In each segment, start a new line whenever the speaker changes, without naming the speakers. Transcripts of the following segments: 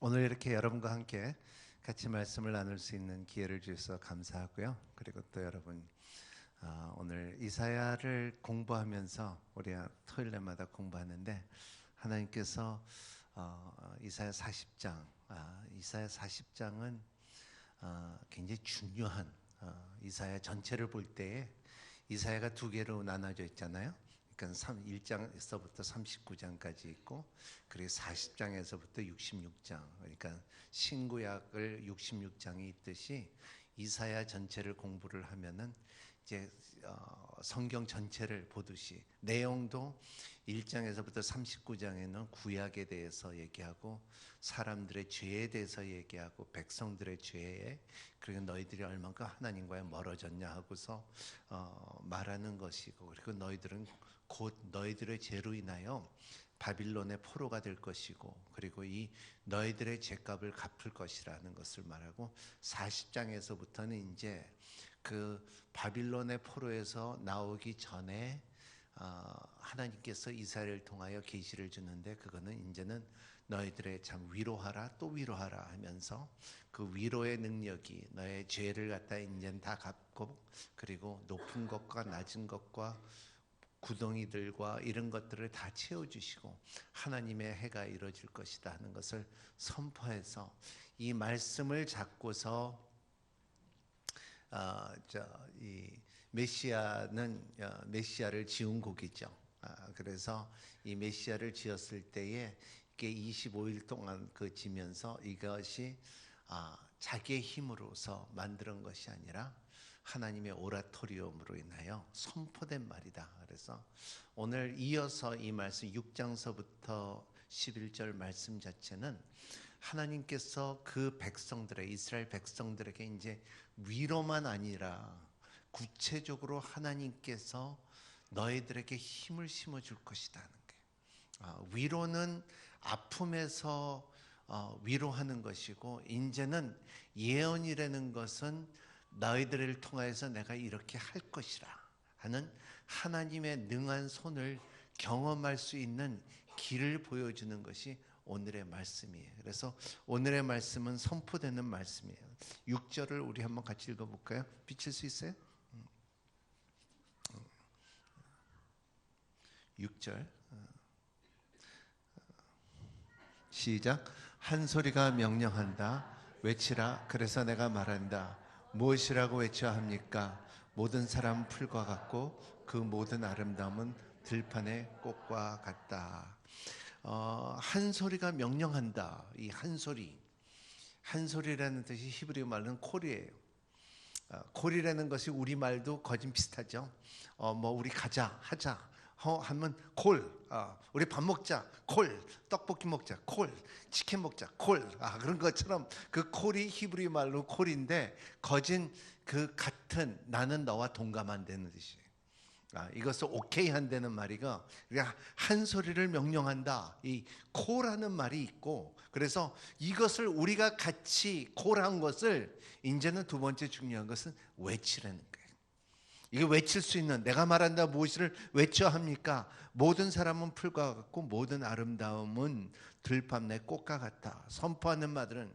오늘 이렇게 여러분과 함께 같이 말씀을 나눌 수 있는 기회를 주셔서 감사하고요. 그리고 또 여러분 오늘 이사야를 공부하면서 우리가 토요일마다 공부하는데 하나님께서 이사야 40장 이사야 40장은 굉장히 중요한 이사야 전체를 볼 때에 이사야가 두 개로 나눠져 있잖아요. 그러니까 1장에서부터 39장까지 있고 그리고 40장에서부터 66장, 그러니까 신구약을 66장이 있듯이 이사야 전체를 공부를 하면은 이제 성경 전체를 보듯이 내용도 1장에서부터 39장에는 구약에 대해서 얘기하고 사람들의 죄에 대해서 얘기하고 백성들의 죄에, 그리고 너희들이 얼만큼 하나님과의 멀어졌냐 하고서 말하는 것이고, 그리고 너희들은 곧 너희들의 죄로 인하여 바빌론의 포로가 될 것이고, 그리고 이 너희들의 죄값을 갚을 것이라는 것을 말하고, 40장에서부터는 이제 그 바빌론의 포로에서 나오기 전에 하나님께서 이스라엘을 통하여 계시를 주는데, 그거는 이제는 너희들의 참 위로하라 또 위로하라 하면서 그 위로의 능력이 너의 죄를 갖다 이제는 다 갚고, 그리고 높은 것과 낮은 것과 구덩이들과 이런 것들을 다 채워주시고 하나님의 해가 이루어질 것이다 하는 것을 선포해서 이 말씀을 잡고서 이 메시아를 지은 곡이죠. 그래서 이 메시아를 지었을 때에 이게 25일 동안 그 지면서 이것이 자기의 힘으로서 만드는 것이 아니라 하나님의 오라토리움으로 인하여 선포된 말이다. 그래서 오늘 이어서 이 말씀 6장서부터 11절 말씀 자체는 하나님께서 그 백성들의, 이스라엘 백성들에게 이제 위로만 아니라 구체적으로 하나님께서 너희들에게 힘을 심어줄 것이다 하는 거예요. 위로는 아픔에서 위로하는 것이고, 이제는 예언이라는 것은 너희들을 통하여서 내가 이렇게 할 것이라 하는 하나님의 능한 손을 경험할 수 있는 길을 보여주는 것이 오늘의 말씀이에요. 그래서 오늘의 말씀은 선포되는 말씀이에요. 6절을 우리 한번 같이 읽어볼까요? 비칠 수 있어요? 6절 시작. 한 소리가 명령한다. 외치라. 그래서 내가 말한다. 무엇이라고 외쳐야 합니까? 모든 사람 풀과 같고 그 모든 아름다움은 들판의 꽃과 같다. 한 소리가 명령한다. 이 한 소리라는 뜻이 히브리 말로는 콜이에요. 콜이라는 것이 우리 말도 거진 비슷하죠. 우리 가자 하자 하면 콜, 우리 밥 먹자 콜, 떡볶이 먹자 콜, 치킨 먹자 콜, 그런 것처럼 그 콜이 히브리 말로 콜인데 거진 그 같은 나는 너와 동감한다는 뜻이에요. 이것을 오케이 한다는 말이가 한 소리를 명령한다. 이 콜하는 말이 있고, 그래서 이것을 우리가 같이 콜한 것을 이제는 두 번째 중요한 것은 외치라는 거예요. 이게 외칠 수 있는, 내가 말한다 무엇을 외쳐야 합니까? 모든 사람은 풀과 같고 모든 아름다움은 들밤 내 꽃과 같다. 선포하는 말들은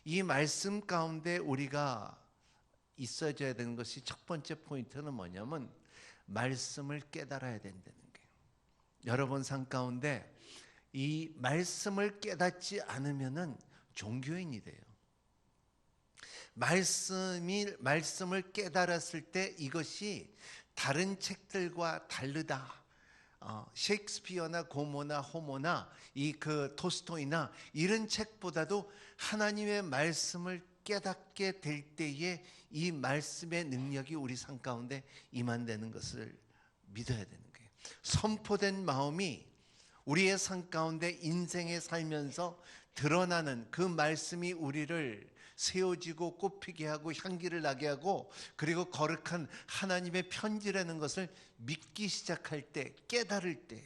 이 말씀 가운데 우리가 있어져야 되는 것이, 첫 번째 포인트는 뭐냐면 말씀을 깨달아야 된다는 거예요. 여러분 삶 가운데 이 말씀을 깨닫지 않으면은 종교인이 돼요. 말씀을 깨달았을 때 이것이 다른 책들과 다르다. 셰익스피어나 고모나 호모나 그 토스토이나 이런 책보다도 하나님의 말씀을 깨닫게 될 때에 이 말씀의 능력이 우리 삶 가운데 임한다는 것을 믿어야 되는 거예요. 선포된 마음이 우리의 삶 가운데 인생에 살면서 드러나는 그 말씀이 우리를 세워지고 꽃피게 하고 향기를 나게 하고, 그리고 거룩한 하나님의 편지라는 것을 믿기 시작할 때, 깨달을 때,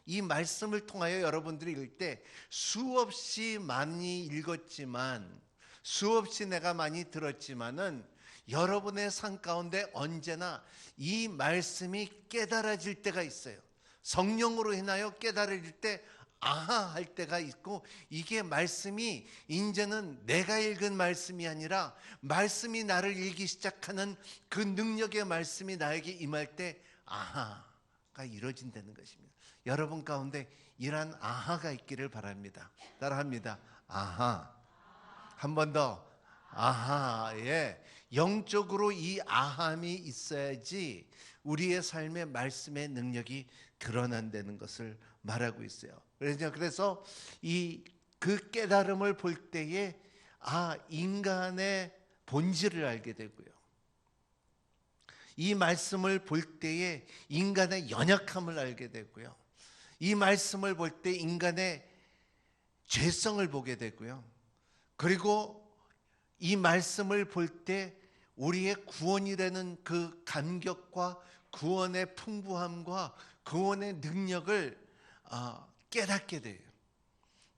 이 말씀을 통하여 여러분들이 읽을 때 수없이 많이 읽었지만, 수없이 내가 많이 들었지만은 여러분의 삶 가운데 언제나 이 말씀이 깨달아질 때가 있어요. 성령으로 인하여 깨달아질 때, 아하 할 때가 있고, 이게 말씀이 이제는 내가 읽은 말씀이 아니라 말씀이 나를 읽기 시작하는 그 능력의 말씀이 나에게 임할 때 아하가 이루어진다는 것입니다. 여러분 가운데 이러한 아하가 있기를 바랍니다. 따라합니다. 아하. 한 번 더. 아하에 영적으로 이 아함이 있어야지 우리의 삶의 말씀의 능력이 드러난다는 것을 말하고 있어요. 그래서 그 깨달음을 볼 때에 인간의 본질을 알게 되고요. 이 말씀을 볼 때에 인간의 연약함을 알게 되고요. 이 말씀을 볼 때 인간의 죄성을 보게 되고요. 그리고 이 말씀을 볼 때 우리의 구원이라는 그 감격과 구원의 풍부함과 구원의 능력을 깨닫게 돼요.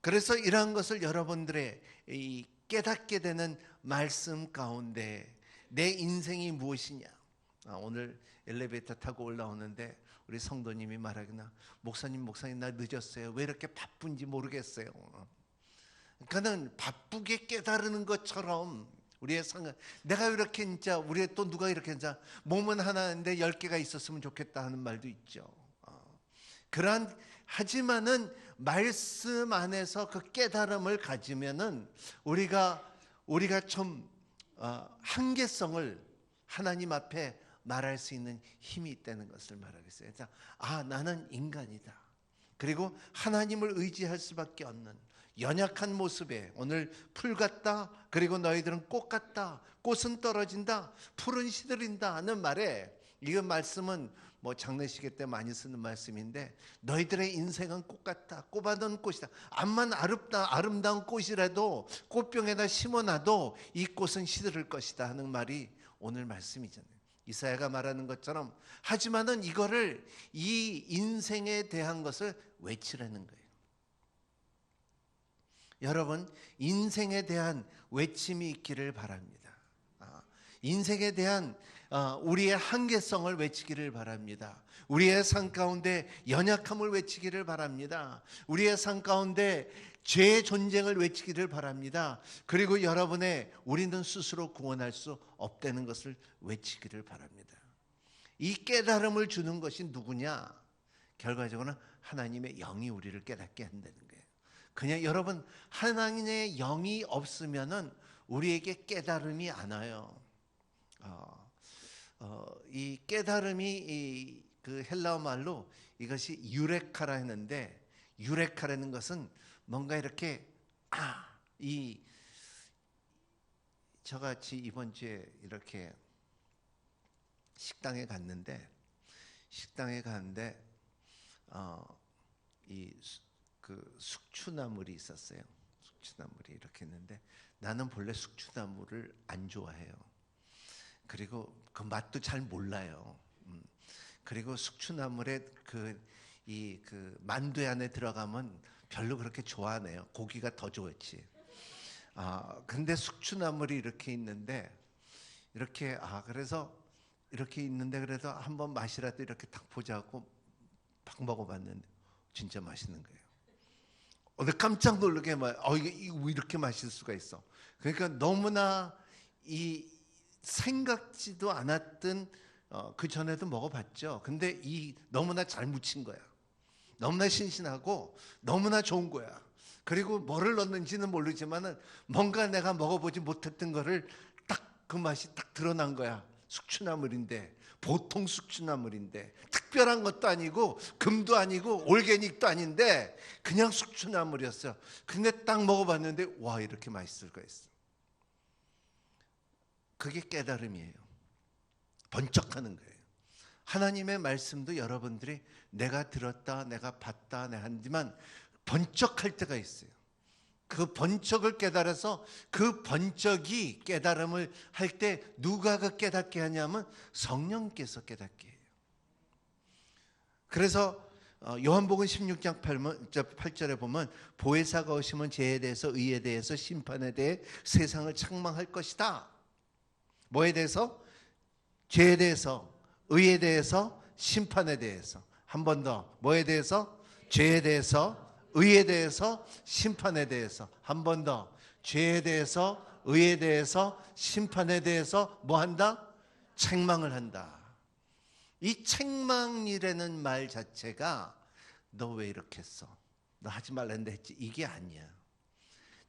그래서 이러한 것을 여러분들의 이 깨닫게 되는 말씀 가운데 내 인생이 무엇이냐. 오늘 엘리베이터 타고 올라오는데 우리 성도님이 말하기나 목사님 나 늦었어요. 왜 이렇게 바쁜지 모르겠어요. 그는 바쁘게 깨달는 것처럼 우리의 상황, 내가 이렇게 진짜 우리 또 누가 이렇게 진짜 몸은 하나인데 10개가 있었으면 좋겠다 하는 말도 있죠. 그러한 하지만은 말씀 안에서 그 깨달음을 가지면은 우리가 좀 한계성을 하나님 앞에 말할 수 있는 힘이 있다는 것을 말하겠어요. 나는 인간이다. 그리고 하나님을 의지할 수밖에 없는 연약한 모습에 오늘 풀 같다. 그리고 너희들은 꽃 같다. 꽃은 떨어진다. 풀은 시들린다 하는 말에, 이 말씀은 장례식에 때 많이 쓰는 말씀인데, 너희들의 인생은 꽃 같다. 꼽아놓은 꽃이다. 암만 아름다운 꽃이라도 꽃병에다 심어놔도 이 꽃은 시들을 것이다 하는 말이 오늘 말씀이잖아요. 이사야가 말하는 것처럼, 하지만은 이거를 이 인생에 대한 것을 외치라는 거예요. 여러분, 인생에 대한 외침이 있기를 바랍니다. 인생에 대한 우리의 한계성을 외치기를 바랍니다. 우리의 삶 가운데 연약함을 외치기를 바랍니다. 우리의 삶 가운데 죄의 존재를 외치기를 바랍니다. 그리고 여러분의 우리는 스스로 구원할 수 없다는 것을 외치기를 바랍니다. 이 깨달음을 주는 것이 누구냐? 결과적으로는 하나님의 영이 우리를 깨닫게 한다는 거예요. 그냥 여러분, 하나님의 영이 없으면은 우리에게 깨달음이 안 와요. 이 깨달음이 그 헬라어 말로 이것이 유레카라 했는데, 유레카라는 것은 뭔가 이렇게 저같이 이번 주에 이렇게 식당에 갔는데 그 숙주나물이 있었어요. 숙주나물이 이렇게 있는데, 나는 본래 숙주나물을 안 좋아해요. 그리고 그 맛도 잘 몰라요. 그리고 숙주나물에 그 만두 안에 들어가면 별로 그렇게 좋아하네요. 고기가 더 좋았지. 근데 숙주나물이 이렇게 있는데, 그래서 이렇게 있는데, 그래도 한번 맛이라도 이렇게 딱 보자고 막 먹어봤는데 진짜 맛있는 거예요. 근데 깜짝 놀라게 이게 왜 이렇게 맛있을 수가 있어. 그러니까 너무나 생각지도 않았던, 그 전에도 먹어봤죠. 근데 너무나 잘 무친 거야. 너무나 신신하고 너무나 좋은 거야. 그리고 뭐를 넣는지는 모르지만은 뭔가 내가 먹어보지 못했던 거를 딱 그 맛이 딱 드러난 거야. 숙주나물인데, 보통 숙주나물인데, 특별한 것도 아니고 금도 아니고 올게닉도 아닌데 그냥 숙주나물이었어요. 근데 딱 먹어봤는데 와, 이렇게 맛있을 거 있어. 그게 깨달음이에요. 번쩍하는 거예요. 하나님의 말씀도 여러분들이 내가 들었다, 내가 봤다, 내가 하지만 번쩍할 때가 있어요. 그 번쩍을 깨달아서 그 번쩍이 깨달음을 할 때 누가 그 깨닫게 하냐면 성령께서 깨닫게 해요. 그래서 요한복음 16장 8절에 보면, 보혜사가 오시면 죄에 대해서, 의에 대해서, 심판에 대해 세상을 책망할 것이다. 뭐에 대해서? 죄에 대해서, 의에 대해서, 심판에 대해서. 한 번 더. 뭐에 대해서? 죄에 대해서, 의에 대해서, 심판에 대해서. 한 번 더. 죄에 대해서, 의에 대해서, 심판에 대해서 뭐 한다? 책망을 한다. 이 책망이라는 말 자체가 너 왜 이렇게 했어? 너 하지 말랬는데 했지. 이게 아니야.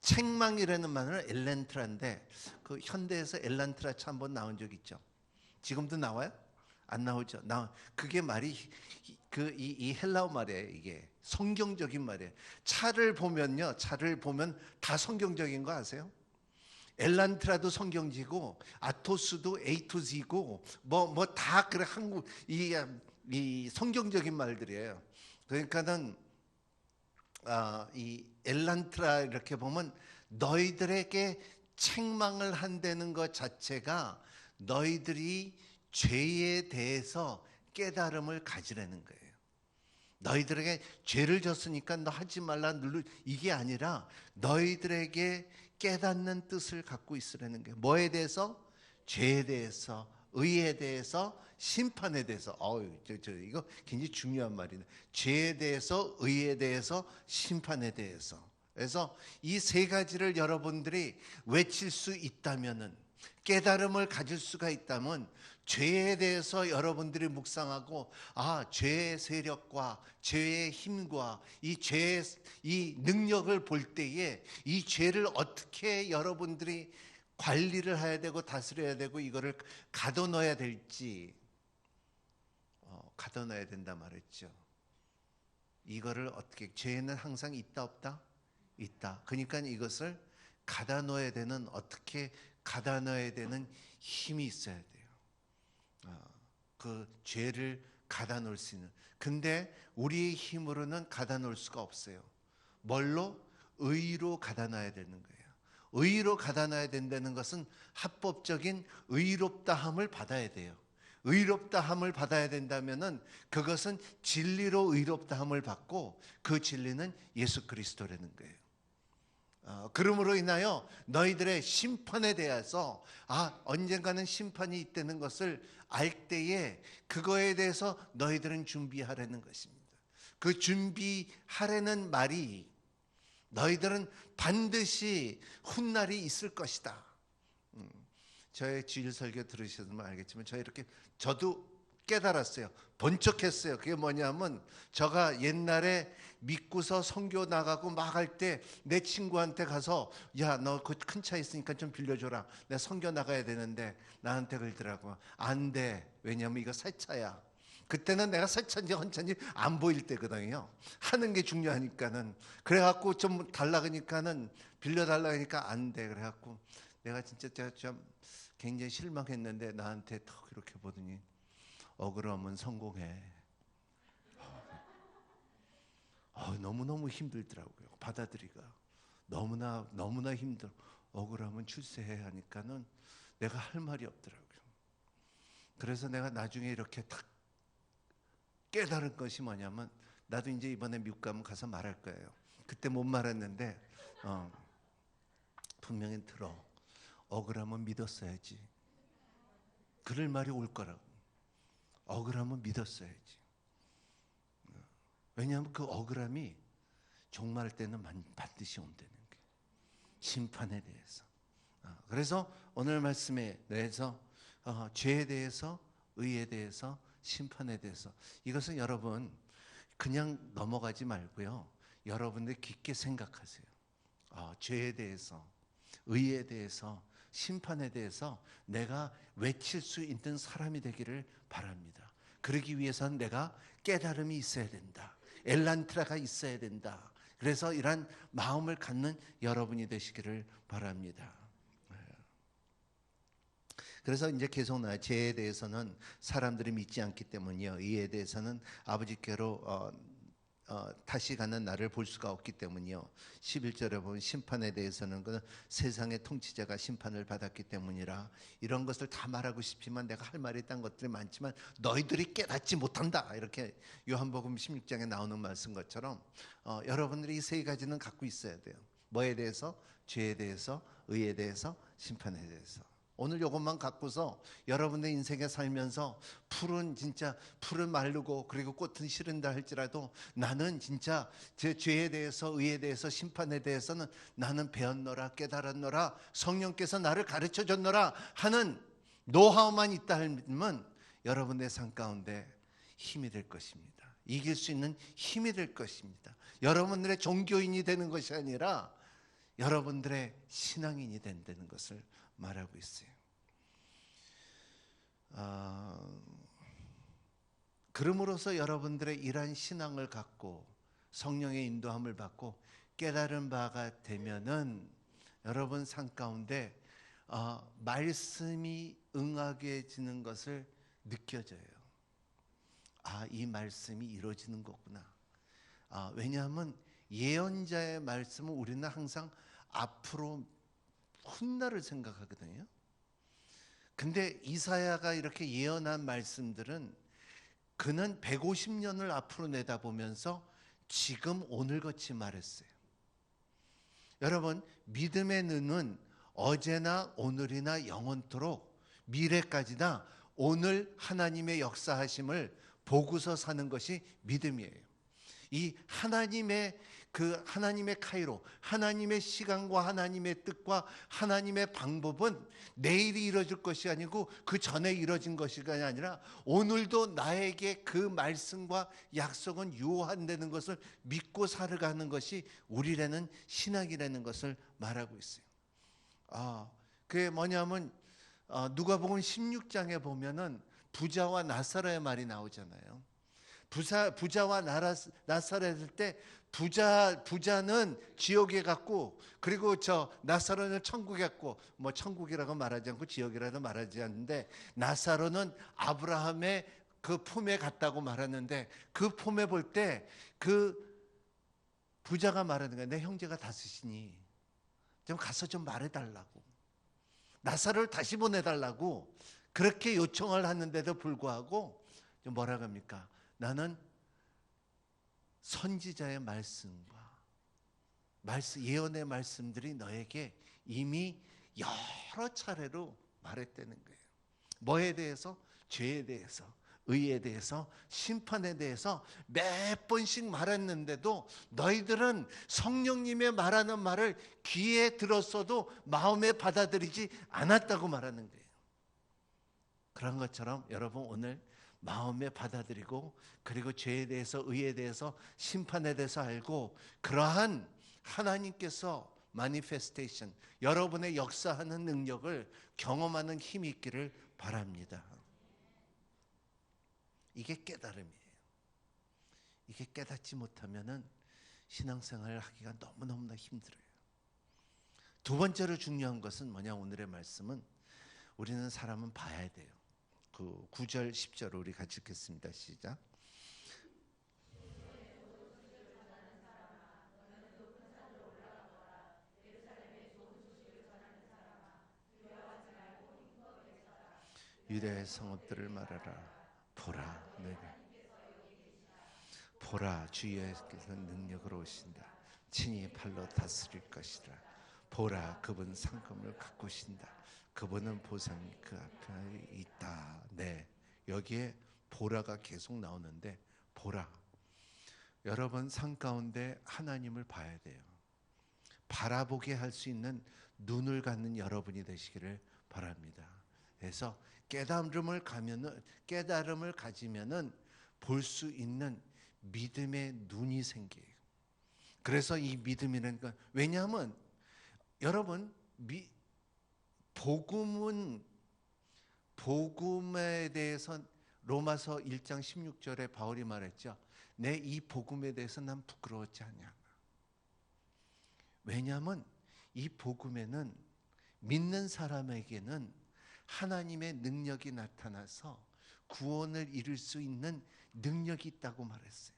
책망이라는 말은 엘란트라인데 그 현대에서 엘란트라 차 한번 나온 적 있죠. 지금도 나와요? 안 나오죠. 그게 말이 이 헬라어 말이에요. 이게 성경적인 말이에요. 차를 보면요, 차를 보면 다 성경적인 거 아세요? 엘란트라도 성경지고 아토스도 에이토스이고 뭐 다 그래 한국 이 성경적인 말들이에요. 그러니까는 이 엘란트라 이렇게 보면 너희들에게 책망을 한다는 것 자체가 너희들이 죄에 대해서 깨달음을 가지라는 거예요. 너희들에게 죄를 졌으니까 너 하지 말라 이게 아니라 너희들에게 깨닫는 뜻을 갖고 있으라는 거예요. 뭐에 대해서? 죄에 대해서, 의에 대해서, 심판에 대해서. 이거 굉장히 중요한 말이네. 죄에 대해서, 의에 대해서, 심판에 대해서. 그래서 이 세 가지를 여러분들이 외칠 수 있다면은, 깨달음을 가질 수가 있다면 죄에 대해서 여러분들이 묵상하고 죄의 세력과 죄의 힘과 이 죄의 이 능력을 볼 때에 이 죄를 어떻게 여러분들이 관리를 해야 되고 다스려야 되고 이거를 가둬넣어야 될지 가둬넣어야 된다 말했죠. 이거를 어떻게 죄는 항상 있다 없다? 있다. 그러니까 이것을 가둬넣어야 되는 어떻게 가둬넣어야 되는 힘이 있어야 돼요. 그 죄를 가다놓을 수 있는. 근데 우리의 힘으로는 가다놓을 수가 없어요. 뭘로? 의로 가다놔야 되는 거예요. 의로 가다놔야 된다는 것은 합법적인 의롭다함을 받아야 돼요. 의롭다함을 받아야 된다면은 그것은 진리로 의롭다함을 받고 그 진리는 예수 그리스도라는 거예요. 그러므로 인하여 너희들의 심판에 대해서 언젠가는 심판이 있다는 것을 알 때에 그거에 대해서 너희들은 준비하라는 것입니다. 그 준비하라는 말이 너희들은 반드시 훗날이 있을 것이다. 저의 주일 설교 들으셨으면 알겠지만 저도 깨달았어요. 번쩍했어요. 그게 뭐냐면 제가 옛날에 믿고서 선교 나가고 막 할 때 내 친구한테 가서 야, 너 그 큰 차 있으니까 좀 빌려줘라. 내가 선교 나가야 되는데 나한테 그러더라고. 안 돼. 왜냐면 이거 새 차야. 그때는 내가 새 차인지 헌차인지 안 보일 때거든요. 하는 게 중요하니까는. 그래갖고 좀 달라 그러니까는 빌려달라 하니까 안 돼. 그래갖고 내가 진짜 좀 굉장히 실망했는데 나한테 턱 이렇게 보더니 억울하면 성공해. 너무너무 힘들더라고요. 받아들이가 너무나 힘들어. 억울하면 출세해 하니까는 내가 할 말이 없더라고요. 그래서 내가 나중에 이렇게 딱 깨달은 것이 뭐냐면 나도 이제 이번에 미국 가면 가서 말할 거예요. 그때 못 말했는데 분명히 들어. 억울하면 믿었어야지. 그럴 말이 올 거라고. 억울하면 믿었어야지. 왜냐하면 그 억울함이 종말할 때는 반드시 온다는 거예요. 심판에 대해서. 그래서 오늘 말씀에 대해서 죄에 대해서, 의에 대해서, 심판에 대해서 이것은 여러분 그냥 넘어가지 말고요. 여러분들 깊게 생각하세요. 죄에 대해서, 의에 대해서, 심판에 대해서 내가 외칠 수 있는 사람이 되기를 바랍니다. 그러기 위해서는 내가 깨달음이 있어야 된다. 엘란트라가 있어야 된다. 그래서 이러한 마음을 갖는 여러분이 되시기를 바랍니다. 그래서 이제 계속 나와요. 죄에 대해서는 사람들이 믿지 않기 때문이요. 의에 대해서는 아버지께로 다시 가는 날을 볼 수가 없기 때문이요. 11절에 보면 심판에 대해서는 그 세상의 통치자가 심판을 받았기 때문이라. 이런 것을 다 말하고 싶지만 내가 할 말이 있다는 것들이 많지만 너희들이 깨닫지 못한다. 이렇게 요한복음 16장에 나오는 말씀 것처럼 여러분들이 이 세 가지는 갖고 있어야 돼요. 뭐에 대해서? 죄에 대해서, 의에 대해서, 심판에 대해서. 오늘 이것만 갖고서 여러분의 인생에 살면서 풀은 마르고 그리고 꽃은 시른다 할지라도 나는 진짜 제 죄에 대해서, 의에 대해서, 심판에 대해서는 나는 배웠노라, 깨달았노라, 성령께서 나를 가르쳐 줬노라 하는 노하우만 있다 하면 여러분의 삶 가운데 힘이 될 것입니다. 이길 수 있는 힘이 될 것입니다. 여러분들의 종교인이 되는 것이 아니라 여러분들의 신앙인이 된다는 것을 말하고 있어요. 그럼으로써 여러분들의 이러한 신앙을 갖고 성령의 인도함을 받고 깨달은 바가 되면은 여러분 삶 가운데 말씀이 응하게지는 것을 느껴져요. 이 말씀이 이루어지는 거구나. 왜냐하면 예언자의 말씀은 우리는 항상 앞으로 훗날을 생각하거든요. 근데 이사야가 이렇게 예언한 말씀들은 그는 150년을 앞으로 내다보면서 지금 오늘같이 말했어요. 여러분, 믿음의 눈은 어제나 오늘이나 영원토록 미래까지나 오늘 하나님의 역사하심을 보고서 사는 것이 믿음이에요. 이 하나님의 카이로, 하나님의 시간과 하나님의 뜻과 하나님의 방법은 내일이 이루어질 것이 아니고 그 전에 이루어진 것이 아니라 오늘도 나에게 그 말씀과 약속은 유효한다는 것을 믿고 살아가는 것이 우리라는 신학이라는 것을 말하고 있어요. 그게 뭐냐면 누가복음 16장에 보면은 부자와 나사로의 말이 나오잖아요. 부자와 나사로를 때 부자는 지옥에 갔고 그리고 나사로는 천국에 갔고 천국이라고 말하지 않고 지옥이라도 말하지 않는데 나사로는 아브라함의 그 품에 갔다고 말하는데 그 품에 볼 때 그 부자가 말하는 거야. 내 형제가 다스시니 좀 가서 좀 말해달라고, 나사로를 다시 보내달라고 그렇게 요청을 하는데도 불구하고 뭐라고 합니까? 나는 선지자의 말씀과 예언의 말씀들이 너에게 이미 여러 차례로 말했다는 거예요. 뭐에 대해서? 죄에 대해서, 의에 대해서, 심판에 대해서 몇 번씩 말했는데도 너희들은 성령님의 말하는 말을 귀에 들었어도 마음에 받아들이지 않았다고 말하는 거예요. 그런 것처럼 여러분 오늘 마음에 받아들이고 그리고 죄에 대해서, 의에 대해서, 심판에 대해서 알고 그러한 하나님께서 마니페스테이션, 여러분의 역사하는 능력을 경험하는 힘이 있기를 바랍니다. 이게 깨달음이에요. 이게 깨닫지 못하면은 신앙생활을 하기가 너무너무나 힘들어요. 두 번째로 중요한 것은 뭐냐? 오늘의 말씀은 우리는 사람은 봐야 돼요. 그 9절 10절을 우리 같이 읽겠습니다. 시작. 유대의 성읍들을 말하라. 보라 주 예수께서 능력으로 오신다. 친히 팔로 다스릴 것이라. 보라 그분 상급을 갖고 오신다. 그분은 보상이 그 앞에 있다. 네, 여기에 보라가 계속 나오는데 보라, 여러분 삶 가운데 하나님을 봐야 돼요. 바라보게 할 수 있는 눈을 갖는 여러분이 되시기를 바랍니다. 그래서 깨달음을 가지면은 볼 수 있는 믿음의 눈이 생겨요. 그래서 이 믿음이라는 건, 왜냐하면 여러분 복음에 대해서 로마서 1장 16절에 바울이 말했죠. 내 이 복음에 대해서 난 부끄러웠지 않냐. 왜냐하면 이 복음에는 믿는 사람에게는 하나님의 능력이 나타나서 구원을 이룰 수 있는 능력이 있다고 말했어요.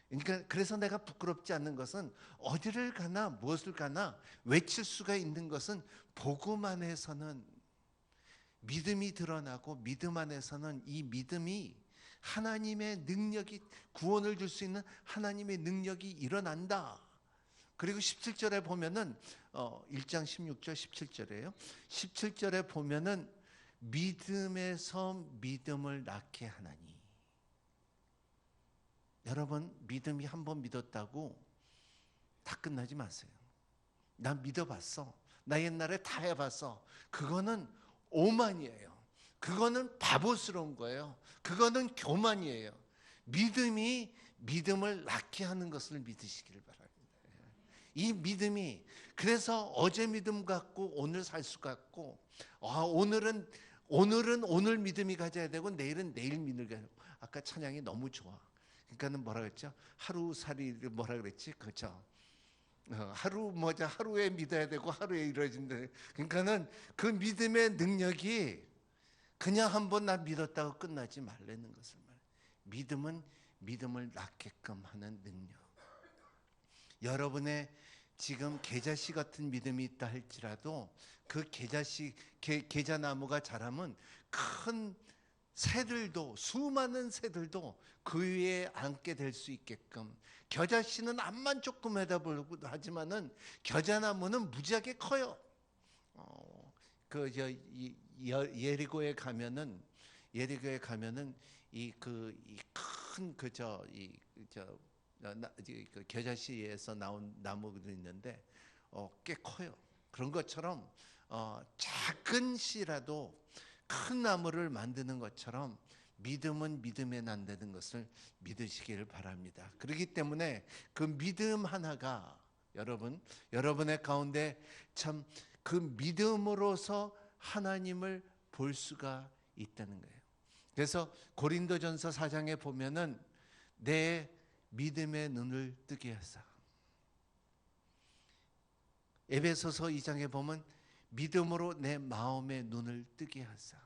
그러니까 그래서 내가 부끄럽지 않는 것은 어디를 가나 무엇을 가나 외칠 수가 있는 것은 복음 안에서는 믿음이 드러나고 믿음 안에서는 이 믿음이 하나님의 능력이, 구원을 줄 수 있는 하나님의 능력이 일어난다. 그리고 17절에 보면은 1장 16절 17절이에요. 17절에 보면은 믿음에서 믿음을 낳게 하나니. 여러분, 믿음이 한 번 믿었다고 다 끝나지 마세요. 난 믿어봤어. 나 옛날에 다 해봤어. 그거는 오만이에요. 그거는 바보스러운 거예요. 그거는 교만이에요. 믿음이 믿음을 낳게 하는 것을 믿으시기를 바랍니다. 이 믿음이, 그래서 어제 믿음 갖고 오늘 살 수 같고, 오늘은 오늘 믿음이 가져야 되고 내일은 내일 믿음을 가져야 되고. 아까 찬양이 너무 좋아. 그러니까는 뭐라 그랬죠? 하루살이를 뭐라 그랬지? 그렇죠? 하루에 믿어야 되고 하루에 이루어진다. 그러니까는 그 믿음의 능력이 그냥 한번 나 믿었다고 끝나지 말라는 것을 말해. 믿음은 믿음을 낳게끔 하는 능력. 여러분의 지금 계자씨 같은 믿음이 있다 할지라도 그 계자나무가 자라면 큰 새들도, 수많은 새들도 그 위에 앉게 될 수 있게끔. 겨자씨는 앞만 조금 해다보고 하지만은 겨자나무는 무지하게 커요. 예리고에 가면은 이 큰 겨자씨에서 나온 나무도 있는데 꽤 커요. 그런 것처럼 작은 씨라도 큰 나무를 만드는 것처럼 믿음은 믿음에 난다는 것을 믿으시기를 바랍니다. 그렇기 때문에 그 믿음 하나가 여러분의 가운데 참 그 믿음으로서 하나님을 볼 수가 있다는 거예요. 그래서 고린도전서 4장에 보면은 내 믿음의 눈을 뜨게 하사. 에베소서 2장에 보면 믿음으로 내 마음의 눈을 뜨게 하사.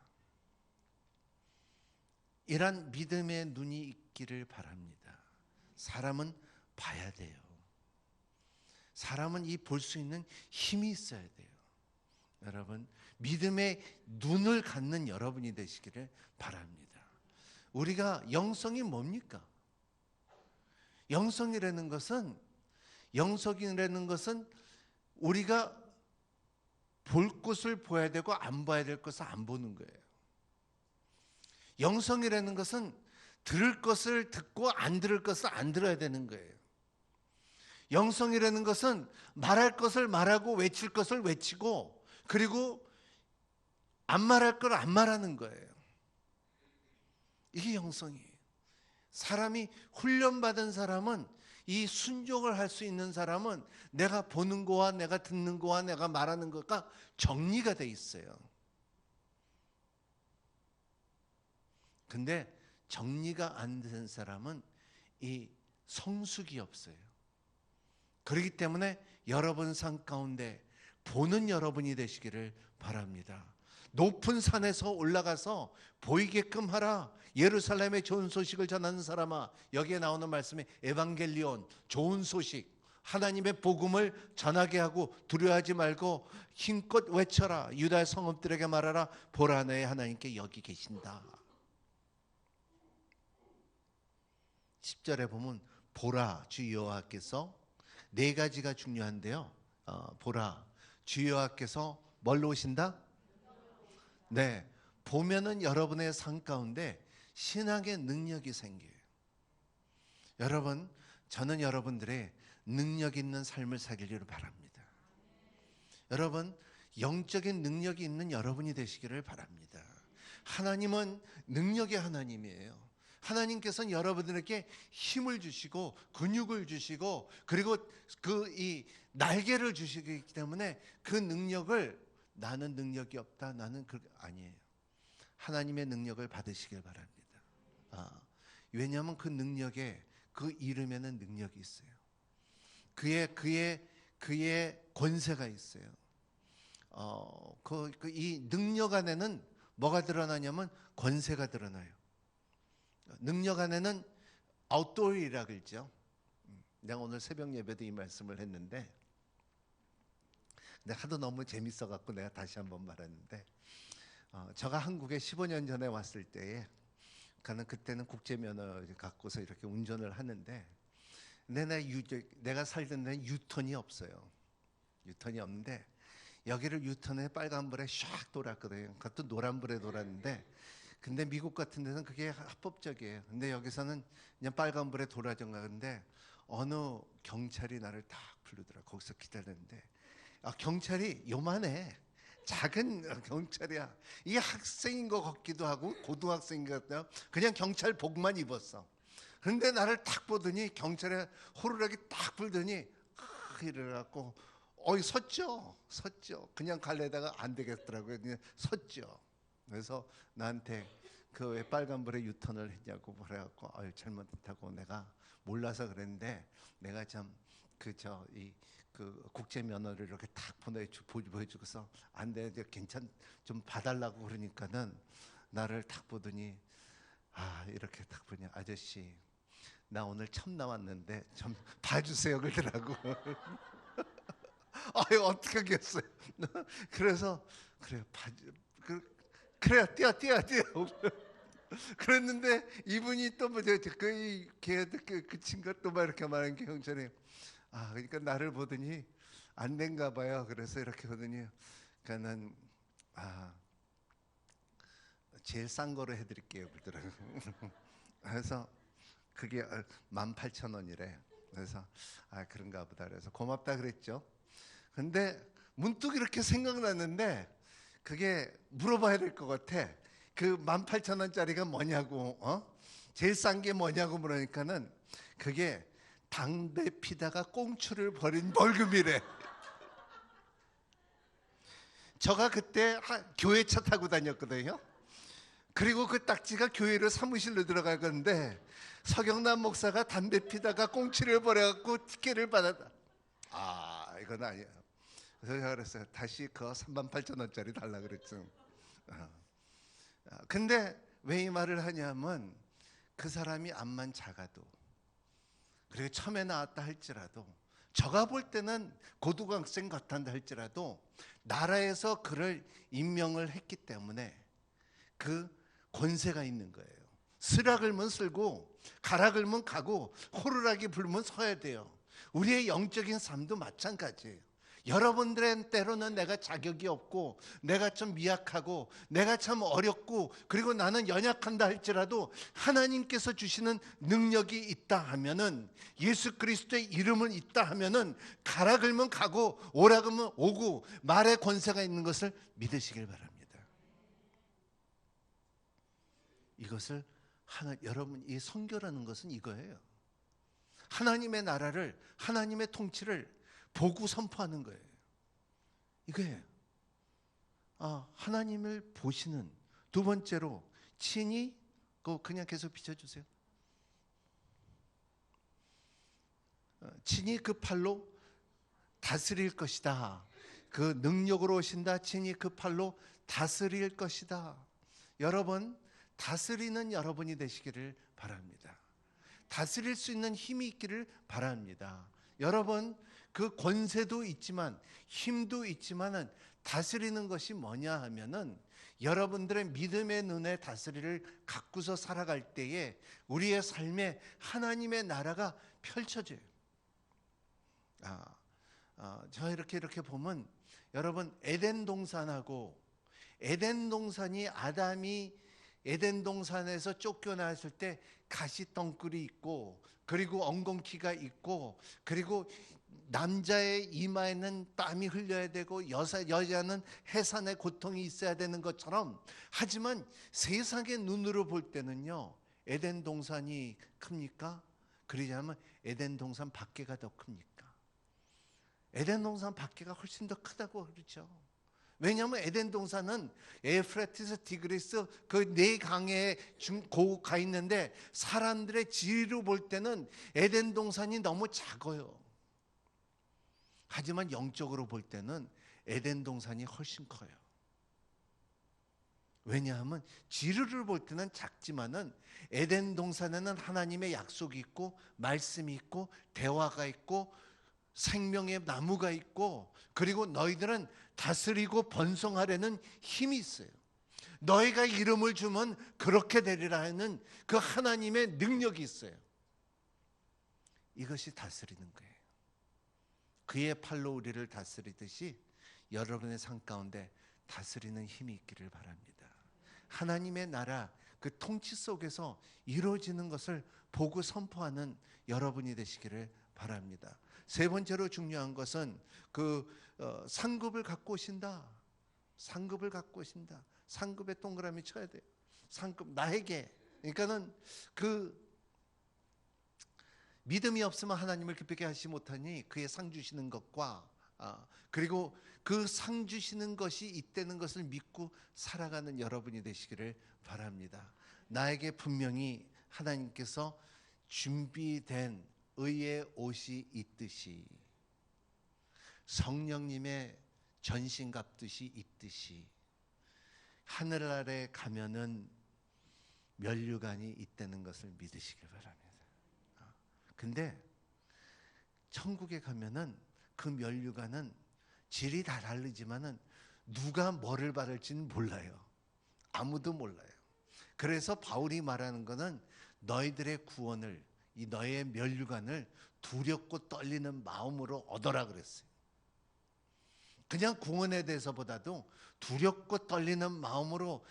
이런 믿음의 눈이 있기를 바랍니다. 사람은 봐야 돼요. 사람은 이 볼 수 있는 힘이 있어야 돼요. 여러분, 믿음의 눈을 갖는 여러분이 되시기를 바랍니다. 우리가 영성이 뭡니까? 영성이라는 것은 우리가 볼 것을 보아야 되고 안 봐야 될 것을 안 보는 거예요. 영성이라는 것은 들을 것을 듣고 안 들을 것을 안 들어야 되는 거예요. 영성이라는 것은 말할 것을 말하고 외칠 것을 외치고, 그리고 안 말할 걸 안 말하는 거예요. 이게 영성이에요. 사람이 훈련받은 사람은, 이 순종을 할 수 있는 사람은 내가 보는 거와 내가 듣는 거와 내가 말하는 것과 정리가 돼 있어요. 근데 정리가 안 된 사람은 이 성숙이 없어요. 그렇기 때문에 여러분 삶 가운데 보는 여러분이 되시기를 바랍니다. 높은 산에서 올라가서 보이게끔 하라. 예루살렘의 좋은 소식을 전하는 사람아. 여기에 나오는 말씀이 에반겔리온, 좋은 소식, 하나님의 복음을 전하게 하고 두려워하지 말고 힘껏 외쳐라. 유다 성읍들에게 말하라. 보라, 내 하나님께 여기 계신다. 10절에 보면 보라, 주 여호와께서, 네 가지가 중요한데요. 보라, 주 여호와께서 뭘로 오신다? 네, 보면은 여러분의 삶 가운데 신앙의 능력이 생겨요. 여러분, 저는 여러분들의 능력 있는 삶을 살기를 바랍니다. 여러분, 영적인 능력이 있는 여러분이 되시기를 바랍니다. 하나님은 능력의 하나님이에요. 하나님께서는 여러분들에게 힘을 주시고 근육을 주시고, 그리고 이 날개를 주시기 때문에 그 능력을, 나는 능력이 없다, 나는 아니에요. 하나님의 능력을 받으시길 바랍니다. 왜냐하면 그 능력에, 그 이름에는 능력이 있어요. 그의 권세가 있어요. 이 능력 안에는 뭐가 드러나냐면 권세가 드러나요. 능력 안에는 아웃도어이라 그러죠. 내가 오늘 새벽 예배도 이 말씀을 했는데, 근데 하도 너무 재밌어 갖고 내가 다시 한번 말하는데, 제가 한국에 15년 전에 왔을 때에, 그때는 국제면허 갖고서 이렇게 운전을 하는데, 근데 내가 살던 데는 유턴이 없어요. 유턴이 없는데 여기를 유턴해 빨간불에 샥 돌았거든요. 그것도 노란불에 돌았는데, 근데 미국 같은 데는 그게 합법적이에요. 근데 여기서는 그냥 빨간불에 돌아준 건데 어느 경찰이 나를 딱 부르더라. 거기서 기다렸는데 경찰이 요만해. 작은 경찰이야. 이게 학생인 것 같기도 하고 고등학생인 것 같기도 하고 그냥 경찰복만 입었어. 그런데 나를 딱 보더니 경찰에 호루라기 딱 불더니 이래갖고 섰죠. 그냥 갈래다가 안 되겠더라고요. 그냥 섰죠. 그래서 나한테 그 왜 빨간불에 유턴을 했냐고 그래갖고 잘못했다고 내가 몰라서 그랬는데 내가 참 그 국제 면허를 이렇게 딱 보여주고서 안 돼, 좀 봐달라고 그러니까는 나를 딱 보더니 이렇게 딱 보니 아저씨 나 오늘 처음 나왔는데 좀 봐주세요 그러더라고. 어떻게 하겠어요. 그래서 그래 그래 뛰어. 그랬는데 이분이 또 그 친구가 또 막 이렇게 말한 게 경찰이 그러니까 나를 보더니 안 된가 봐요. 그래서 이렇게 보더니 그러니까는 제일 싼 거로 해드릴게요 그러더라고요. 그래서 그게 18,000원이래. 그래서 그런가 보다. 그래서 고맙다 그랬죠. 근데 문득 이렇게 생각났는데 그게 물어봐야 될 것 같아. 그 18,000원짜리가 뭐냐고, 제일 싼 게 뭐냐고 물으니까는 그게 담배 피다가 꽁초를 버린 벌금이래. 저가 그때 교회 차 타고 다녔거든요. 그리고 그 딱지가 교회로 사무실로 들어갈 건데 서경남 목사가 담배 피다가 꽁초를 버려갖고 티켓을 받았다. 이건 아니야. 그래서 제가 그랬어요. 다시 그 38,000원짜리 달라 그랬죠. 근데 왜 이 말을 하냐면 그 사람이 암만 작아도 그리고 처음에 나왔다 할지라도 저가 볼 때는 고등학생 같았다 할지라도 나라에서 그를 임명을 했기 때문에 그 권세가 있는 거예요. 쓰라 그러면 쓸고 가라 그러면 가고 호루라기 불면 서야 돼요. 우리의 영적인 삶도 마찬가지예요. 여러분들의 때로는 내가 자격이 없고 내가 좀 미약하고 내가 참 어렵고 그리고 나는 연약한다 할지라도 하나님께서 주시는 능력이 있다 하면은 예수 그리스도의 이름은 있다 하면은 가라 그러면 가고 오라 그러면 오고 말의 권세가 있는 것을 믿으시길 바랍니다. 이것을 여러분 이 선교라는 것은 이거예요. 하나님의 나라를 하나님의 통치를 보고 선포하는 거예요. 이거예요. 하나님을 보시는 두 번째로 친히 그냥 계속 비춰주세요. 친히 그 팔로 다스릴 것이다. 그 능력으로 오신다. 친히 그 팔로 다스릴 것이다. 여러분 다스리는 여러분이 되시기를 바랍니다. 다스릴 수 있는 힘이 있기를 바랍니다. 여러분 그 권세도 있지만 힘도 있지만은 다스리는 것이 뭐냐 하면은 여러분들의 믿음의 눈에 다스리를 갖고서 살아갈 때에 우리의 삶에 하나님의 나라가 펼쳐져요. 저 이렇게 보면 여러분 에덴 동산하고 에덴 동산이 아담이 에덴 동산에서 쫓겨났을 때 가시덩굴이 있고 그리고 엉겅퀴가 있고 그리고 남자의 이마에는 땀이 흘려야 되고 여자는 해산의 고통이 있어야 되는 것처럼 하지만 세상의 눈으로 볼 때는요 에덴 동산이 큽니까? 그러지 않으면 에덴 동산 밖에가 더 큽니까? 에덴 동산 밖에가 훨씬 더 크다고 그러죠. 왜냐하면 에덴 동산은 에프라티스, 디그리스 그 네 강에 가 있는데 사람들의 지위로 볼 때는 에덴 동산이 너무 작아요. 하지만 영적으로 볼 때는 에덴 동산이 훨씬 커요. 왜냐하면 지류를 볼 때는 작지만은 에덴 동산에는 하나님의 약속이 있고 말씀이 있고 대화가 있고 생명의 나무가 있고 그리고 너희들은 다스리고 번성하려는 힘이 있어요. 너희가 이름을 주면 그렇게 되리라 하는 그 하나님의 능력이 있어요. 이것이 다스리는 거예요. 그의 팔로 우리를 다스리듯이 여러분의 삶 가운데 다스리는 힘이 있기를 바랍니다. 하나님의 나라 그 통치 속에서 이루어지는 것을 보고 선포하는 여러분이 되시기를 바랍니다. 세 번째로 중요한 것은 상급을 갖고 오신다. 상급을 갖고 오신다. 상급에 동그라미 쳐야 돼요. 상급 나에게. 그러니까는 믿음이 없으면 하나님을 기쁘게 하시지 못하니 그의 상 주시는 것과 그리고 그 상 주시는 것이 있다는 것을 믿고 살아가는 여러분이 되시기를 바랍니다. 나에게 분명히 하나님께서 준비된 의의 옷이 있듯이 성령님의 전신 갚듯이 있듯이 하늘 아래 가면은 면류관이 있다는 것을 믿으시길 바랍니다. 근데 천국에 가면은 그 면류관은 질이 다 다르지만은 누가 뭐를 바를지는 몰라요. 아무도 몰라요. 그래서 바울이 말하는 것은 너희들의 구원을, 이 너의 면류관을 두렵고 떨리는 마음으로 얻어라 그랬어요. 그냥 구원에 대해서보다도 두렵고 떨리는 마음으로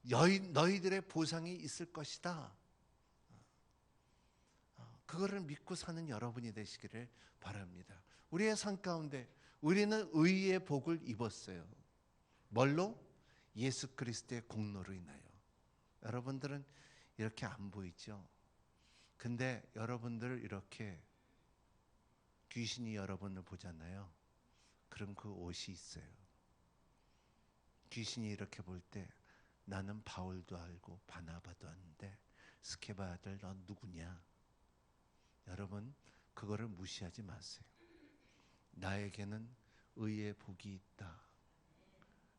너희들의 보상이 있을 것이다. 그거를 믿고 사는 여러분이 되시기를 바랍니다. 우리의 삶 가운데 우리는 의의 복을 입었어요. 뭘로? 예수 그리스도의 공로로 인하여. 여러분들은 이렇게 안 보이죠? 근데 여러분들 이렇게 귀신이 여러분을 보잖아요. 그럼 그 옷이 있어요. 귀신이 이렇게 볼 때 나는 바울도 알고 바나바도 아는데 스케바 아들 넌 누구냐? 여러분 그거를 무시하지 마세요. 나에게는 의의 복이 있다.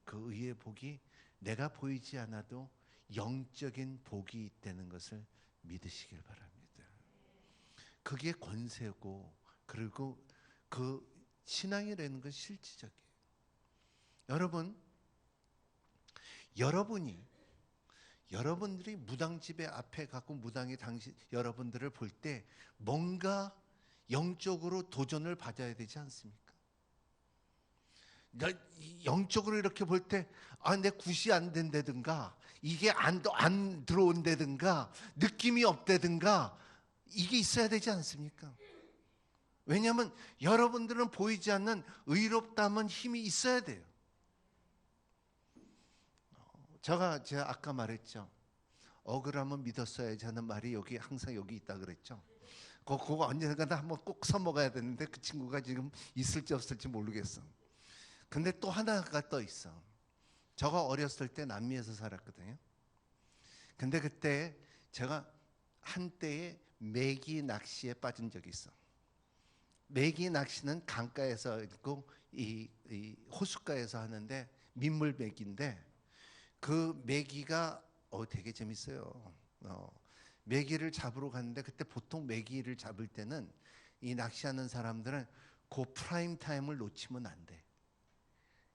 그 의의 복이 내가 보이지 않아도 영적인 복이 있다는 것을 믿으시길 바랍니다. 그게 권세고 그리고 그 신앙이라는 건 실질적이에요. 여러분들이 무당집에 앞에 가고 무당이 여러분들을 볼 때 뭔가 영적으로 도전을 받아야 되지 않습니까? 영적으로 이렇게 볼 때 내 굿이 안 된다든가 이게 안 들어온다든가 느낌이 없다든가 이게 있어야 되지 않습니까? 왜냐하면 여러분들은 보이지 않는 의롭다면 힘이 있어야 돼요. 제가 아까 말했죠. 억울하면 믿었어야지 하는 말이 항상 여기 있다 그랬죠. 그거 언젠가 한번 꼭 써먹어야 되는데 그 친구가 지금 있을지 없을지 모르겠어. 근데 또 하나가 또 있어. 제가 어렸을 때 남미에서 살았거든요. 근데 그때 제가 한때에 메기 낚시에 빠진 적이 있어. 메기 낚시는 강가에서 있고 이 호숫가에서 하는데 민물 메기인데 그 메기가 되게 재밌어요. 메기를 잡으러 갔는데 그때 보통 메기를 잡을 때는 이 낚시하는 사람들은 그 프라임 타임을 놓치면 안 돼.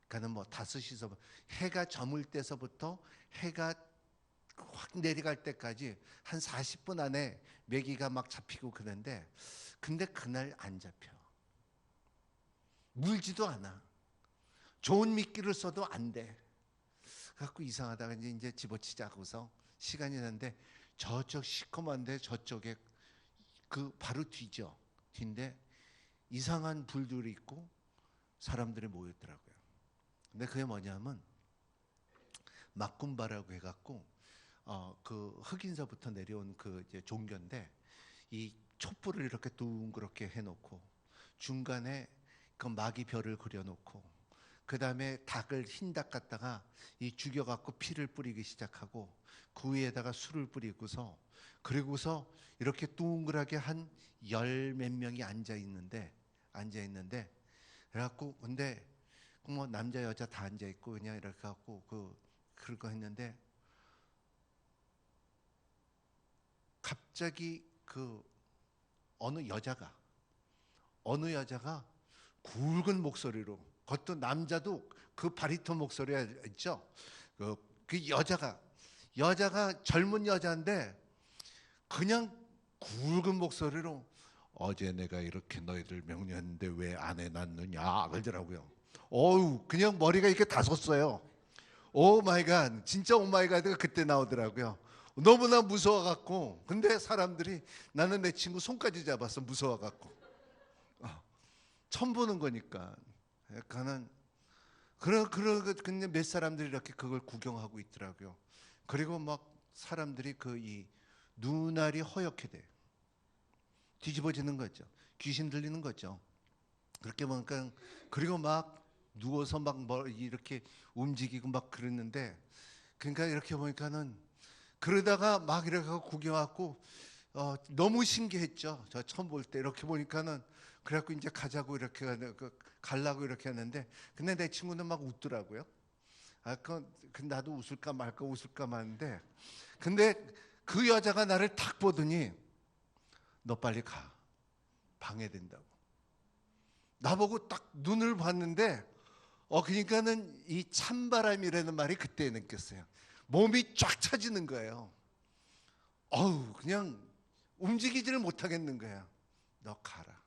그러니까 뭐 5시서 해가 저물 때서부터 해가 확 내려갈 때까지 한 40분 안에 메기가 막 잡히고 그러는데 근데 그날 안 잡혀. 물지도 않아. 좋은 미끼를 써도 안 돼. 갖고 이상하다가 이제 집어치자고서 시간이 났는데 저쪽 시커먼데 저쪽에 바로 뒤인데 이상한 불들이 있고 사람들이 모였더라고요. 근데 그게 뭐냐면 막군바라고 해갖고 그 흑인서부터 내려온 이제 종교인데 이 촛불을 이렇게 둥그렇게 해놓고 중간에 그 마귀 별을 그려놓고 그 다음에 흰 닭 갖다가 죽여갖고 피를 뿌리기 시작하고 그 위에다가 술을 뿌리고서 그리고서 이렇게 둥그랗게 한 10몇 명이 앉아 있는데 그래갖고 근데 뭐 남자 여자 다 앉아 있고 그냥 이렇게 갖고 그거 했는데 갑자기 어느 여자가 굵은 목소리로 그것도 남자도 그 바리톤 목소리가 있죠. 그 여자가 젊은 여자인데 그냥 굵은 목소리로 어제 내가 이렇게 너희들 명령했는데 왜 안 해놨느냐 그러더라고요. 어우, 그냥 머리가 이렇게 다 섰어요. 오 마이 갓, 진짜 오 마이 갓가 그때 나오더라고요. 너무나 무서워갖고. 근데 사람들이 나는 내 친구 손까지 잡았어, 무서워갖고. 처음 보는 거니까. 약간은 근데 몇 사람들이 이렇게 그걸 구경하고 있더라고요. 그리고 막 사람들이 그 이 눈알이 허옇게 돼, 뒤집어지는 거죠. 귀신 들리는 거죠. 그렇게 보니까. 그리고 막 누워서 막 뭐 이렇게 움직이고 막 그랬는데, 그러니까 이렇게 보니까는 그러다가 막 이렇게 구경하고 너무 신기했죠. 저 처음 볼 때 이렇게 보니까는. 그래갖고 이제 가자고 이렇게 가려고 이렇게 했는데, 근데 내 친구는 막 웃더라고요. 그 나도 웃을까 말까 웃을까 말는데, 근데 그 여자가 나를 탁 보더니 너 빨리 가, 방해된다고. 나보고 딱 눈을 봤는데, 그러니까는 이 찬바람이라는 말이 그때 느꼈어요. 몸이 쫙 차지는 거예요. 그냥 움직이지를 못하겠는 거야. 너 가라.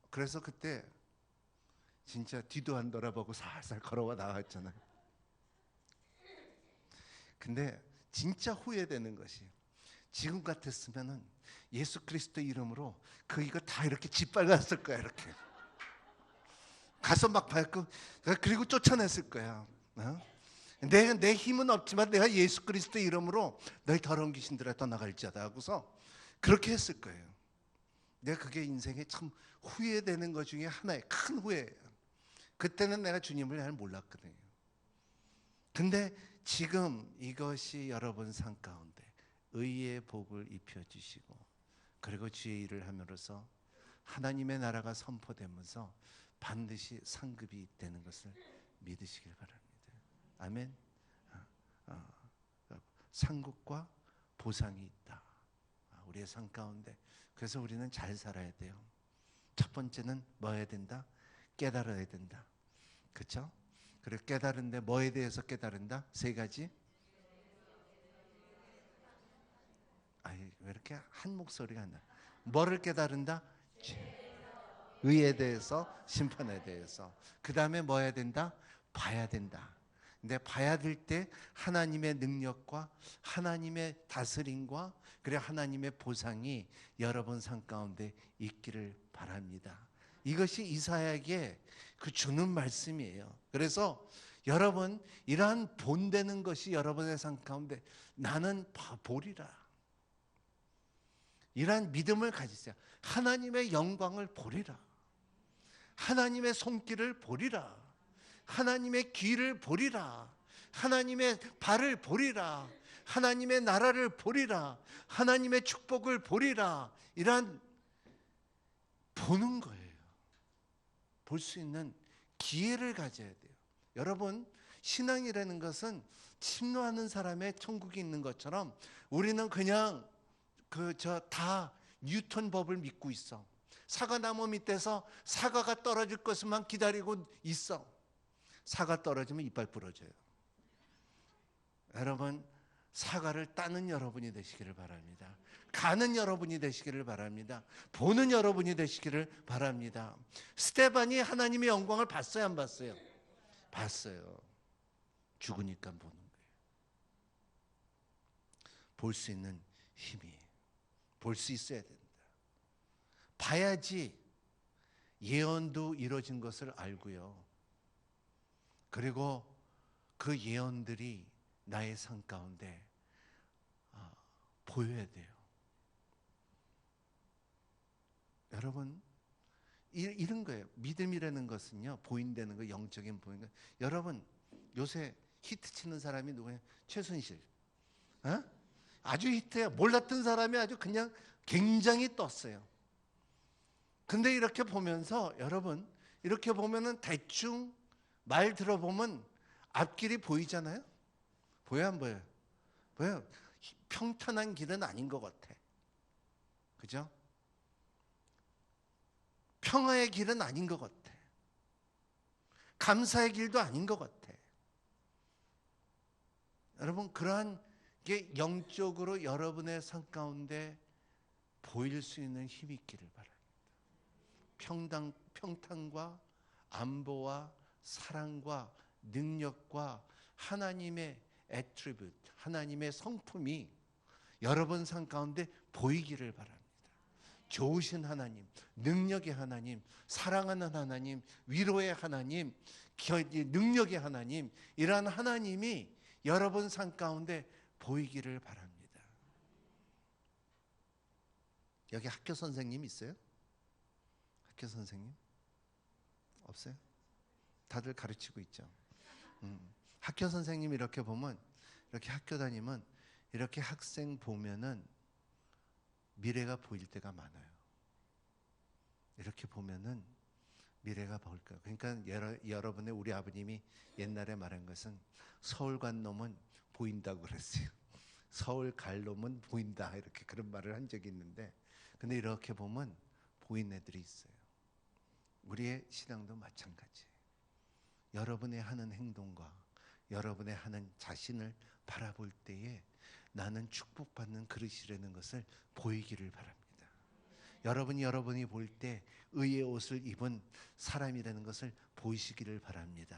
그래서 그때 진짜 뒤도 안 돌아보고 살살 걸어와 나왔잖아요. 근데 진짜 후회되는 것이, 지금 같았으면은 예수 그리스도 이름으로 이거 다 이렇게 짓밟았을 거야. 이렇게 가서 막 밟고, 그리고 쫓아냈을 거야. 내 힘은 없지만 내가 예수 그리스도 이름으로 너희 더러운 귀신들아 떠나갈지어다 하고서 그렇게 했을 거예요. 내가 그게 인생에 참 후회되는 것 중에 하나의 큰 후회예요. 그때는 내가 주님을 잘 몰랐거든요. 근데 지금 이것이 여러분 삶 가운데 의의 복을 입혀주시고, 그리고 주의 일을 함으로써 하나님의 나라가 선포되면서 반드시 상급이 되는 것을 믿으시길 바랍니다. 아멘. 상급과 보상이 있다, 우리의 삶 가운데. 그래서 우리는 잘 살아야 돼요. 첫 번째는 뭐 해야 된다? 깨달아야 된다. 그렇죠? 그리고 깨달은데 뭐에 대해서 깨달은다? 세 가지. 왜 이렇게 한 목소리가 안 나? 뭐를 깨달은다? 의에 대해서, 심판에 대해서. 그 다음에 뭐 해야 된다? 봐야 된다. 근데 봐야 될 때 하나님의 능력과 하나님의 다스림과 그리고 하나님의 보상이 여러분 삶 가운데 있기를 바랍니다. 이것이 이사야에게 주는 말씀이에요. 그래서 여러분, 이러한 본되는 것이 여러분의 삶 가운데 나는 보리라, 이러한 믿음을 가지세요. 하나님의 영광을 보리라, 하나님의 손길을 보리라, 하나님의 귀를 보리라, 하나님의 발을 보리라, 하나님의 나라를 보리라, 하나님의 축복을 보리라. 이러한 보는 거예요. 볼 수 있는 기회를 가져야 돼요. 여러분, 신앙이라는 것은 침노하는 사람의 천국이 있는 것처럼 우리는 그냥 다 뉴턴 법을 믿고 있어. 사과나무 밑에서 사과가 떨어질 것만 기다리고 있어. 사과 떨어지면 이빨 부러져요. 여러분, 사과를 따는 여러분이 되시기를 바랍니다. 가는 여러분이 되시기를 바랍니다. 보는 여러분이 되시기를 바랍니다. 스데반이 하나님의 영광을 봤어요, 안 봤어요? 봤어요. 죽으니까 보는 거예요. 볼 수 있는 힘이, 볼 수 있어야 된다. 봐야지 예언도 이루어진 것을 알고요. 그리고 그 예언들이 나의 삶 가운데 보여야 돼요. 여러분, 이런 거예요. 믿음이라는 것은요, 보인다는 거, 영적인 보이는 거. 여러분, 요새 히트 치는 사람이 누구예요? 최순실. 아주 히트해요. 몰랐던 사람이 아주 그냥 굉장히 떴어요. 근데 이렇게 보면서 여러분, 이렇게 보면은 대충 말 들어보면 앞길이 보이잖아요. 보여 안 보여요? 보여요. 평탄한 길은 아닌 것 같아. 그죠? 평화의 길은 아닌 것 같아. 감사의 길도 아닌 것 같아. 여러분, 그러한 게 영적으로 여러분의 삶 가운데 보일 수 있는 힘이 있기를 바랍니다. 평탄과 안보와 사랑과 능력과 하나님의 애트리뷰트, 하나님의 성품이 여러분 삶 가운데 보이기를 바랍니다. 좋으신 하나님, 능력의 하나님, 사랑하는 하나님, 위로의 하나님, 능력의 하나님, 이러한 하나님이 여러분 삶 가운데 보이기를 바랍니다. 여기 학교 선생님 있어요? 학교 선생님? 없어요? 다들 가르치고 있죠. 학교 선생님 이렇게 보면, 이렇게 학교 다니면 이렇게 학생 보면은 미래가 보일 때가 많아요. 이렇게 보면은 미래가 보일 거예요. 그러니까 여러분의 우리 아버님이 옛날에 말한 것은 서울 간 놈은 보인다고 그랬어요. 서울 갈 놈은 보인다, 이렇게 그런 말을 한 적이 있는데, 근데 이렇게 보면 보이는 애들이 있어요. 우리의 신앙도 마찬가지예요. 여러분의 하는 행동과 여러분의 하는 자신을 바라볼 때에 나는 축복받는 그릇이라는 것을 보이기를 바랍니다. 여러분이 볼 때 의의 옷을 입은 사람이라는 것을 보이시기를 바랍니다.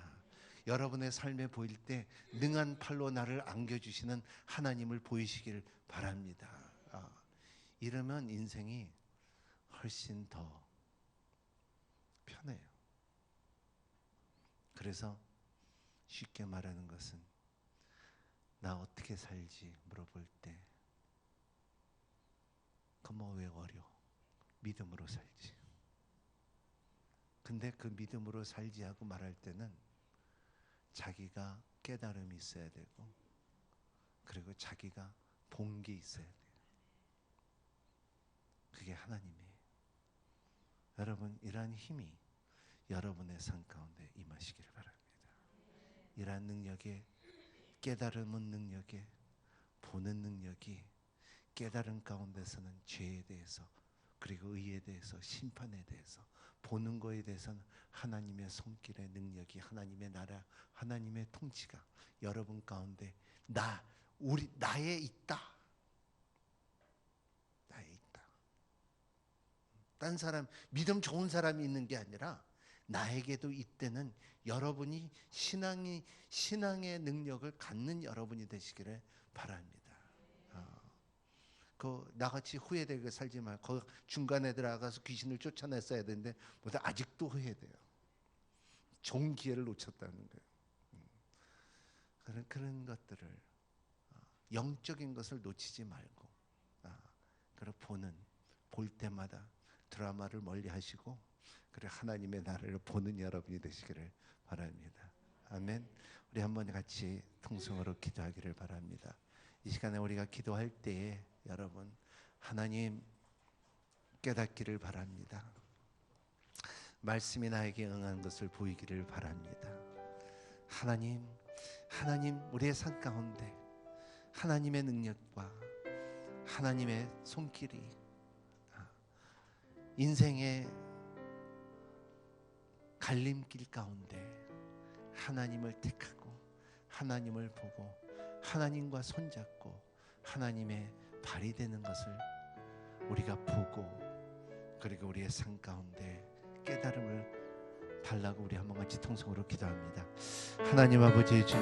여러분의 삶에 보일 때 능한 팔로 나를 안겨주시는 하나님을 보이시기를 바랍니다. 이러면 인생이 훨씬 더 편해요. 그래서 쉽게 말하는 것은, 나 어떻게 살지 물어볼 때, 그 뭐 왜 어려? 믿음으로 살지. 근데 그 믿음으로 살지 하고 말할 때는 자기가 깨달음이 있어야 되고, 그리고 자기가 본 게 있어야 돼요. 그게 하나님이에요. 여러분, 이러한 힘이 여러분의 삶 가운데 임하시기를 바랍니다. 이러한 능력에, 깨달음은 능력에, 보는 능력이, 깨달음 가운데서는 죄에 대해서, 그리고 의에 대해서, 심판에 대해서, 보는 거에 대해서는 하나님의 손길의 능력이, 하나님의 나라, 하나님의 통치가 여러분 가운데 나에 있다. 나에 있다. 딴 사람, 믿음 좋은 사람이 있는 게 아니라 나에게도 이때는 여러분이 신앙의 능력을 갖는 여러분이 되시기를 바랍니다. 나같이 후회되게 살지 말고, 중간에 들어가서 귀신을 쫓아냈어야 되는데 아직도 후회돼요. 좋은 기회를 놓쳤다는 거예요. 그런 것들을, 영적인 것을 놓치지 말고, 그리고 볼 때마다 드라마를 멀리 하시고, 그리고 하나님의 나라를 보는 여러분이 되시기를 바랍니다. 아멘. 우리 한번 같이 통성으로 기도하기를 바랍니다. 이 시간에 우리가 기도할 때에 여러분, 하나님 깨닫기를 바랍니다. 말씀이 나에게 응한 것을 보이기를 바랍니다. 하나님 우리의 삶 가운데 하나님의 능력과 하나님의 손길이 인생의 갈림길 가운데 하나님을 택하고 하나님을 보고 하나님과 손잡고 하나님의 발이 되는 것을 우리가 보고, 그리고 우리의 삶 가운데 깨달음을 달라고 우리 한번 같이 통성으로 기도합니다. 하나님 아버지, 주님